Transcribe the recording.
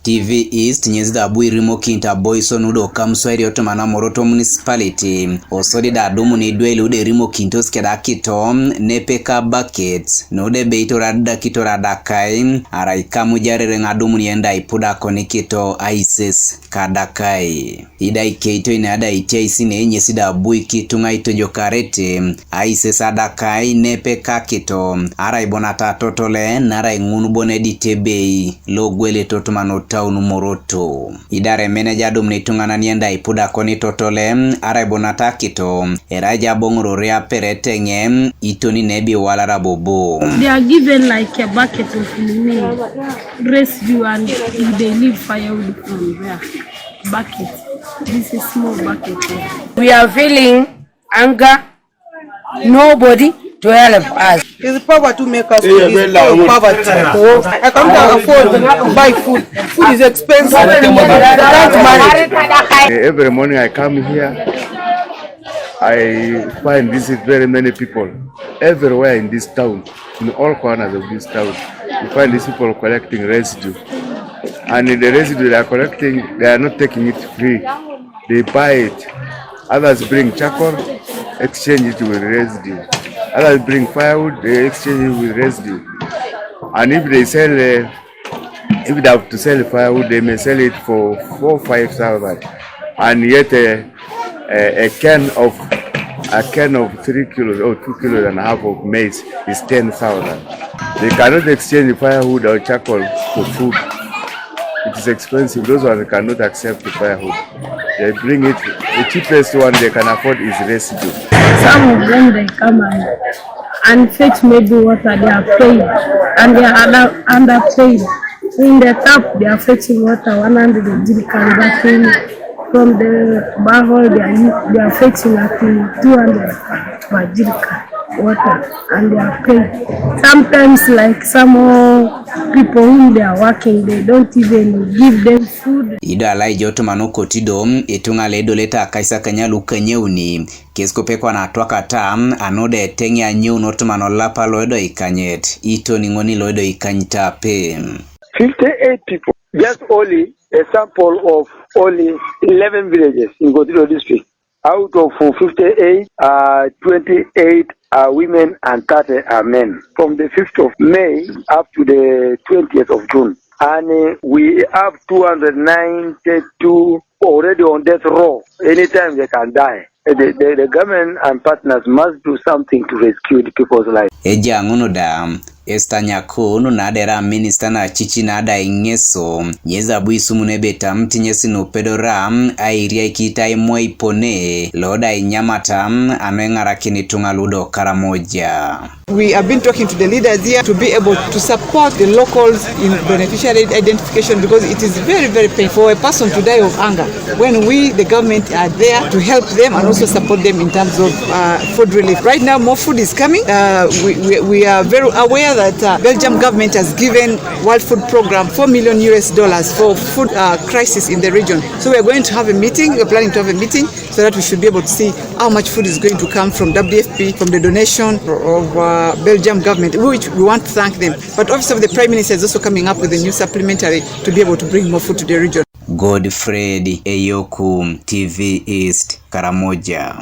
TV East nyezida abui rimo kinta boyso nudo kamswairi otomana moroto municipality osodi da adumu ni dwele ude rimo kintos keda kitom nepeka buckets nude beito rada kito Adakai araikamu jarere ngadumu ni enda ipuda konikito ISIS Adakai ida ikeito inada itia isine nyezida abui kitunga ito jokarete ISIS Adakai nepeka kito araibonata totole nara ingunu bonedi tebei logwele totomano taunu moroto idare manager dum ni tungana nienda ipuda koni totole araibonata kito eraja bongro rea peretenge itoni nebi wala rabobo. They are given like a bucket of residue and they leave firewood from there. Bucket. This is small bucket. We are feeling anger. Nobody to help us. It's power to make us poverty. I can't afford to buy food. Food is expensive. Every morning I come here, I find visit very many people everywhere in this town, in all corners of this town. You find these people collecting residue, and in the residue they are collecting, they are not taking it free. They buy it. Others bring charcoal, exchange it with residue. Others bring firewood, they exchange it with residue. And if they sell, if they have to sell firewood, they may sell it for 4,000 or 5,000. And yet a can of 3 kilos or 2 kilos and a half of maize is 10,000. They cannot exchange firewood or charcoal for food. It is expensive. Those ones cannot accept the firewood. They bring it. The cheapest one they can afford is residue. Some of them they come and fetch maybe water. They are paid and they are underpaid. In the tap they are fetching water 100 jerrycan, but from the barrel they are fetching at 200 per jerrycan water, and they are paid. Sometimes like some people whom they are working, they don't even give them food. Ida alai joto manoko tido etunga ledo leta kaisa kanyalu kanyeuni kesko pekwa na atwaka tam anode Etenge anyu noto manolapa loedo ikanyet ito ningoni loedo ikanyita pe 58 people, just only a sample of only 11 villages in Godiro district. Out of 58, 28 are women and 30 are men. From the 5th of May up to the 20th of June. And we have 292 already on death row. Anytime they can die. The government and partners must do something to rescue the people's lives. Eja ngono da Estanyako no nadera minister na chichi nada ingeso nyeza buisumu nebeta mtinyesi no pedora airia ikita imwe ipone loda inyamata anengara kinitunga ludo Karamoja. We have been talking to the leaders here to be able to support the locals in beneficiary identification, because it is very, very painful for a person to die of hunger when we, the government, are there to help them and also support them in terms of food relief. Right now, more food is coming. We are very aware that Belgium government has given World Food Program $4 million for food crisis in the region. So we are going to have a meeting. We are planning to have a meeting so that we should be able to see how much food is going to come from WFP, from the donation of Belgium government, which we want to thank them. But obviously the Prime Minister is also coming up with a new supplementary to be able to bring more food to the region. Godfred Eyoku, TV East, Karamoja.